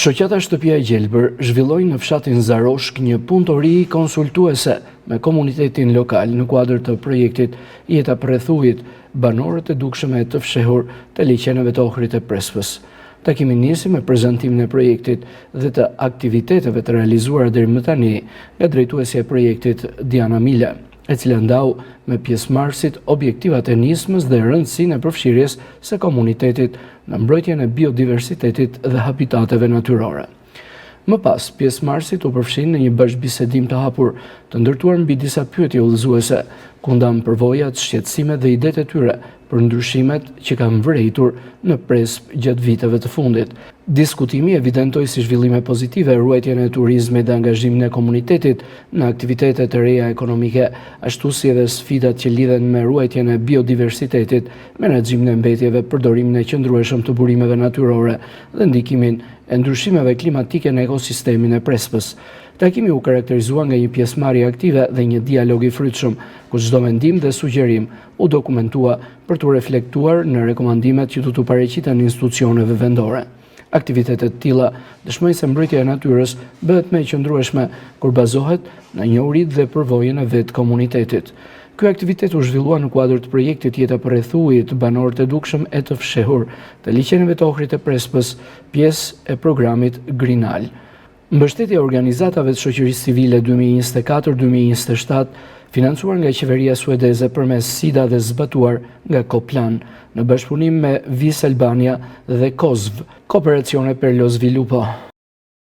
Shoqata Shtëpia e Gjelbër zhvilloi në fshatin Zaroshk një punëtori konsultuese me komunitetin lokal në kuadër të projektit Jeta Përreth Ujit, banorët e dukshëm e të fshehur të liçeneve të Ohrit e Prespës. Takimi nisi me prezantimin e projektit dhe të aktiviteteve të realizuara deri më tani nga drejtuesja e projektit Diana Mila, e cila ndau me pjesëmarrësit objektivat e nismës dhe rëndësinë e përfshirjes së komunitetit në mbrojtjen e biodiversitetit dhe habitateve natyrore. Më pas, pjesëmarrësit u përfshin në një bashkëbisedim të hapur, të ndërtuar mbi disa pyetje udhëzuese, ku ndan përvojat, shqetësimet dhe idetë e tyre për ndryshimet që kanë vërejtur në Prespë gjatë viteve të fundit. Diskutimi evidentoi si zhvillime pozitive ruajtjen e turizmit dhe angazhimin e komunitetit në aktivitete të reja ekonomike, ashtu si edhe sfidat që lidhen me ruajtjen e biodiversitetit, menaxhimin e mbetjeve, përdorimin e qëndrueshëm të burimeve natyrore dhe ndikimin e ndryshimeve klimatike në ekosistemin e Prespës. Takimi u karakterizua nga një pjesëmarrje aktive dhe një dialog i frytshëm, ku çdo mendim dhe sugjerim u dokumentua për të reflektuar në rekomandimet që do t'u paraqiten institucioneve vendore. Aktivitetet të tilla dëshmojnë se mbrojtja e natyrës bëhet më e qëndrueshme kur bazohet në njohuritë dhe përvojën e vetë komunitetit. Ky aktivitet u zhvillua në kuadër të projektit Jeta Përreth Ujit, banorët e dukshëm e të fshehur të liçeneve të Ohrit e Prespës, pjesë e programit Grinal. Mbështetja e organizatave të shoqërisë civile 2024-2027, financuar nga qeveria suedeze përmes SIDA dhe zbatuar nga Koplan, në bashkëpunim me Vis Albania dhe COSV, Kooperazione per lo Sviluppo.